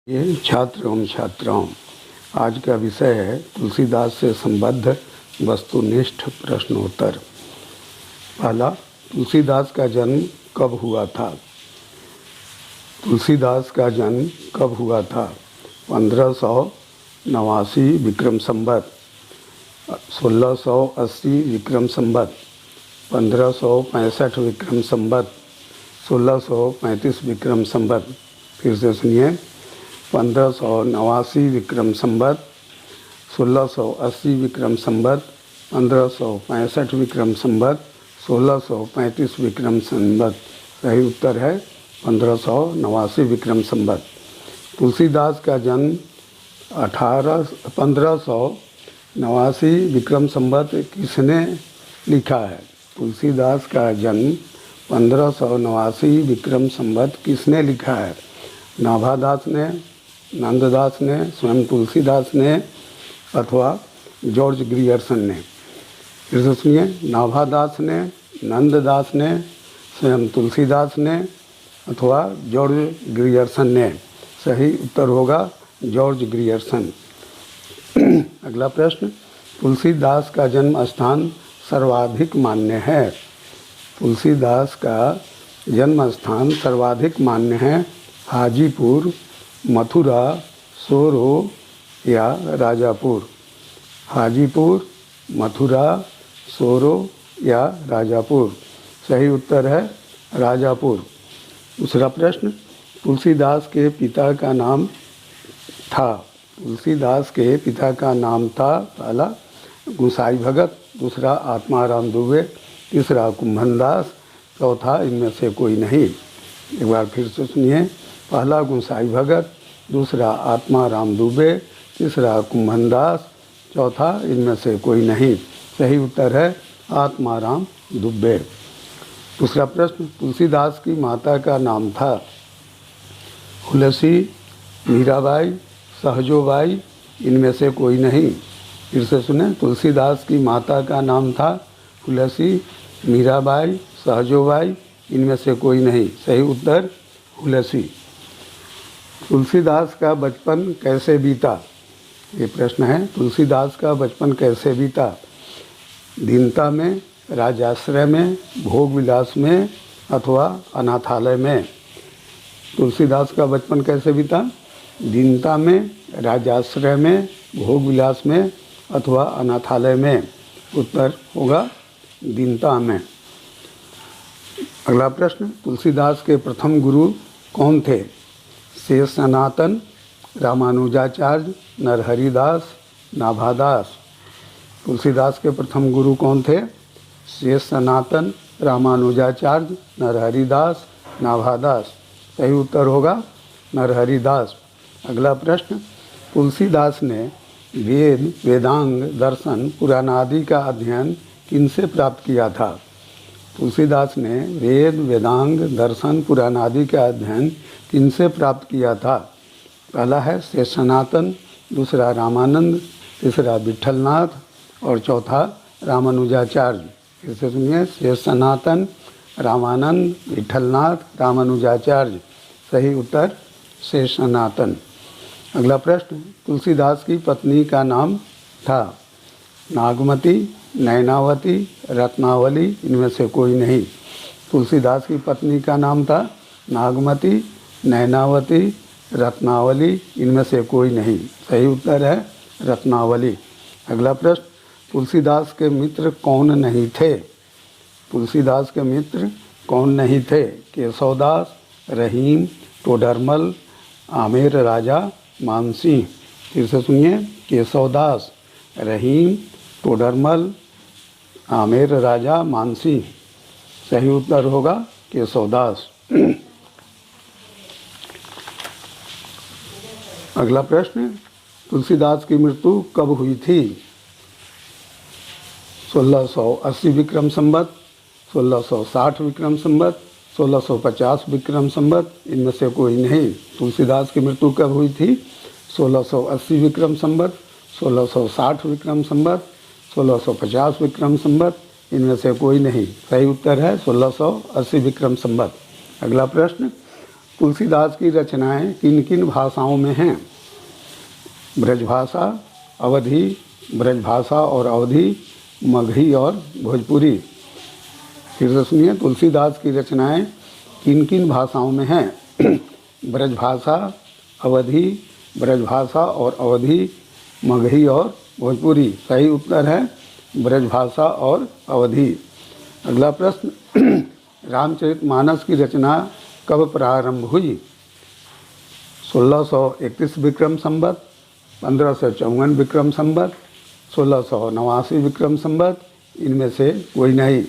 ये छात्र एवं छात्राओं, आज का विषय है तुलसीदास से संबद्ध वस्तुनिष्ठ प्रश्नोत्तर। पहला, तुलसीदास का जन्म कब हुआ था? तुलसीदास का जन्म कब हुआ था? 1589 विक्रम संवत, 1680 विक्रम संवत, 1565 विक्रम संवत, 1635 विक्रम संवत। फिर से सुनिए, 1589 विक्रम संवत, 1680 विक्रम संवत, 1565 विक्रम संवत, 1635 विक्रम संवत। सही उत्तर है 1589 विक्रम संवत। तुलसीदास का जन्म 1589 विक्रम संवत किसने लिखा है? तुलसीदास का जन्म 1589 विक्रम संवत किसने लिखा है? नाभादास ने, नंददास ने, स्वयं तुलसीदास ने अथवा जॉर्ज ग्रियर्सन ने। फिर से सुनिए, नाभादास ने, नंददास ने, स्वयं तुलसीदास ने अथवा जॉर्ज ग्रियर्सन ने। सही उत्तर होगा जॉर्ज ग्रियर्सन। अगला प्रश्न, तुलसीदास का जन्म स्थान सर्वाधिक मान्य है। तुलसीदास का जन्म स्थान सर्वाधिक मान्य है हाजीपुर, मथुरा, सोरो या राजापुर। हाजीपुर, मथुरा, सोरो या राजापुर। सही उत्तर है राजापुर। दूसरा प्रश्न, तुलसीदास के पिता का नाम था। तुलसीदास के पिता का नाम था, पहला गुसाई भगत, दूसरा आत्माराम दुबे, तीसरा कुंभनदास, चौथा इनमें से कोई नहीं। एक बार फिर से सुनिए, पहला गुसाई भगत, दूसरा आत्माराम दुबे, तीसरा कुंभनदास, चौथा इनमें से कोई नहीं। सही उत्तर है आत्माराम दुबे। दूसरा प्रश्न, तुलसीदास की माता का नाम था हुलसी, मीराबाई, सहजोबाई, इनमें से कोई नहीं। फिर से सुने, तुलसीदास की माता का नाम था हुलसी, मीराबाई, सहजोबाई, इनमें से कोई नहीं। सही उत्तर हुलसी। तुलसीदास का बचपन कैसे बीता? ये प्रश्न है, तुलसीदास का बचपन कैसे बीता? दीनता में, राजाश्रय में, भोग विलास में अथवा अनाथालय में। तुलसीदास का बचपन कैसे बीता? दीनता में, राजाश्रय में, भोग विलास में अथवा अनाथालय में। उत्तर होगा दीनता में। अगला प्रश्न, तुलसीदास के प्रथम गुरु कौन थे? शेष सनातन, रामानुजाचार्य, नरहरिदास, नाभादास। तुलसीदास के प्रथम गुरु कौन थे? शेष सनातन, रामानुजाचार्य, नरहरिदास, नाभादास। सही उत्तर होगा नरहरिदास। अगला प्रश्न, तुलसीदास ने वेद, वेदांग, दर्शन, पुराण आदि का अध्ययन किनसे प्राप्त किया था? तुलसीदास ने वेद, वेदांग, दर्शन, पुराण आदि का अध्ययन किनसे प्राप्त किया था? पहला है शेष सनातन, दूसरा रामानंद, तीसरा विट्ठलनाथ और चौथा रामानुजाचार्य। फिर से सुनिए, शेष सनातन, रामानंद, विट्ठलनाथ, रामानुजाचार्य। सही उत्तर शेष सनातन। अगला प्रश्न, तुलसीदास की पत्नी का नाम था नागमती, नैनावती, रत्नावली, इनमें से कोई नहीं। तुलसीदास की पत्नी का नाम था नागमती, नैनावती, रत्नावली, इनमें से कोई नहीं। सही उत्तर है रत्नावली। अगला प्रश्न, तुलसीदास के मित्र कौन नहीं थे? तुलसीदास के मित्र कौन नहीं थे? केशवदास, रहीम, टोडरमल, आमेर राजा, मानसिंह। फिर से सुनिए, केशवदास, रहीम, टोडरमल, आमेर राजा, मानसिंह। सही उत्तर होगा केशवदास। अगला प्रश्न, तुलसीदास की मृत्यु कब हुई थी? 1680 विक्रम संवत, 1660 विक्रम संवत, 1650 विक्रम संवत, इनमें से कोई नहीं। तुलसीदास की मृत्यु कब हुई थी? 1680 विक्रम संवत, 1660 विक्रम संवत, 1650 विक्रम संवत, इनमें से कोई नहीं। सही उत्तर है 1680 विक्रम संवत। अगला प्रश्न, तुलसीदास की रचनाएं किन किन भाषाओं में हैं? ब्रजभाषा, अवधी, ब्रजभाषा और अवधी, मगही और भोजपुरी। फिर से सुनिए, तुलसीदास की रचनाएं किन किन भाषाओं में हैं? ब्रजभाषा, अवधी, ब्रजभाषा और अवधी, मगही और भोजपुरी। सही उत्तर है ब्रजभाषा और अवधी। अगला प्रश्न, रामचरितमानस की रचना कब प्रारंभ हुई? 1631 विक्रम संवत, 1554 विक्रम संवत, 1689 विक्रम संवत, इनमें से कोई नहीं।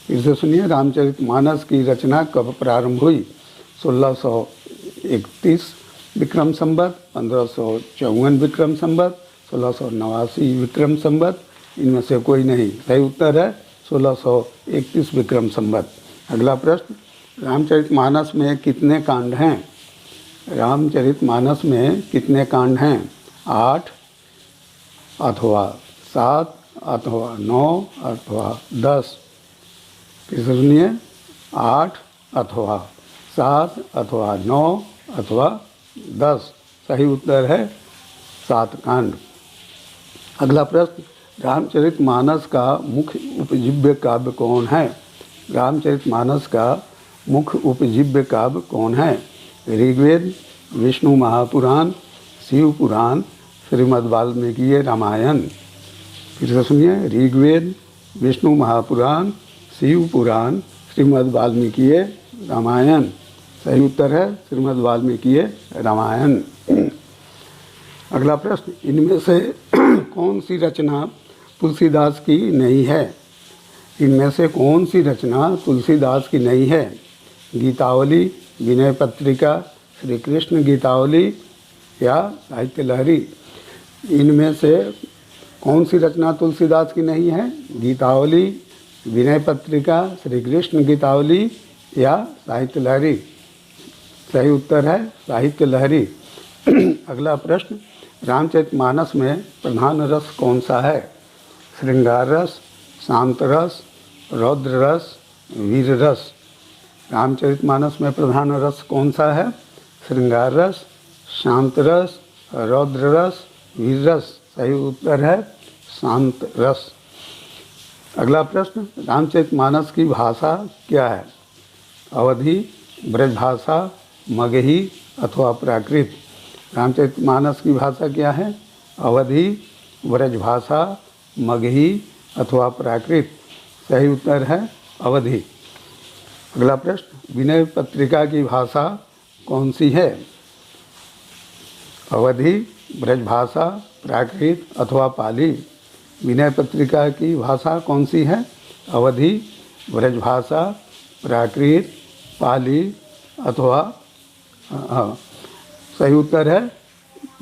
फिर से सुनिए, रामचरितमानस की रचना कब प्रारंभ हुई? 1631 विक्रम संवत, 1554 विक्रम संवत, 1689 विक्रम संवत, इनमें से कोई नहीं। सही उत्तर है 1631 विक्रम संवत। अगला प्रश्न, रामचरितमानस में कितने कांड हैं? रामचरितमानस में कितने कांड हैं? 8 अथवा 7 अथवा 9 अथवा 10। फिर से सुनिए, 8 अथवा 7 अथवा 9 अथवा 10। सही उत्तर है 7 कांड। अगला प्रश्न, रामचरितमानस का मुख्य उपजीव्य काव्य कौन है? रामचरितमानस का मुख्य उपजीव्य काव्य कौन है? ऋग्वेद, विष्णु महापुराण, शिव पुराण, श्रीमद् वाल्मीकि रामायण। फिर से सुनिए, ऋग्वेद, विष्णु महापुराण, शिव पुराण, श्रीमद् वाल्मीकि रामायण। सही उत्तर है श्रीमद् वाल्मीकि रामायण। अगला प्रश्न, इनमें से कौन सी रचना तुलसीदास की नहीं है? इनमें से कौन सी रचना तुलसीदास की नहीं है? गीतावली, विनय पत्रिका, श्री कृष्ण गीतावली या साहित्य लहरी। इनमें से कौन सी रचना तुलसीदास की नहीं है? गीतावली, विनय पत्रिका, श्री कृष्ण गीतावली या साहित्य लहरी। सही उत्तर है साहित्य लहरी। अगला प्रश्न, रामचरितमानस में प्रधान रस कौन सा है? श्रृंगार रस, शांत रस, रौद्र रस, वीर रस। रामचरितमानस में प्रधान रस कौन सा है? श्रृंगार रस, शांत रस, रौद्र रस, वीर रस। सही उत्तर है शांत रस। अगला प्रश्न, रामचरितमानस की भाषा क्या है? अवधी, ब्रजभाषा, मगही अथवा प्राकृत। रामचरितमानस की भाषा क्या है? अवधी, ब्रजभाषा, मगही अथवा प्राकृत। सही उत्तर है अवधी। अगला प्रश्न, विनय पत्रिका की भाषा कौन सी है? अवधी, ब्रजभाषा, प्राकृत अथवा पाली। विनय पत्रिका की भाषा कौन सी है? अवधी, ब्रजभाषा, प्राकृत, पाली अथवा सही उत्तर है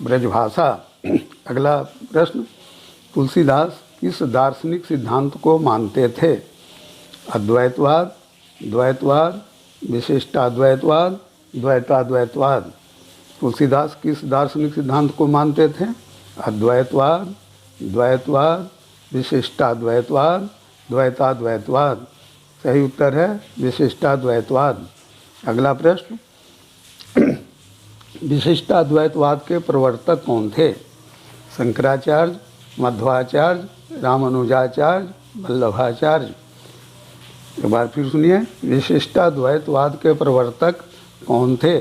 ब्रजभाषा। अगला प्रश्न, तुलसीदास किस दार्शनिक सिद्धांत को मानते थे? अद्वैतवाद, द्वैतवाद, विशिष्टाद्वैतवाद, द्वैताद्वैतवाद। तुलसीदास किस दार्शनिक सिद्धांत को मानते थे? अद्वैतवाद, द्वैतवाद, विशिष्टाद्वैतवाद, द्वैताद्वैतवाद। सही उत्तर है विशिष्टाद्वैतवाद। अगला प्रश्न, विशिष्टाद्वैतवाद के प्रवर्तक कौन थे? शंकराचार्य, मध्वाचार्य, रामानुजाचार्य, वल्लभाचार्य। एक बार फिर सुनिए, विशिष्टाद्वैतवाद के प्रवर्तक कौन थे?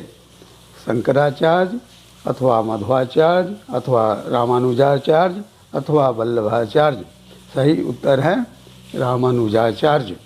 शंकराचार्य अथवा मध्वाचार्य अथवा रामानुजाचार्य अथवा वल्लभाचार्य। सही उत्तर है रामानुजाचार्य।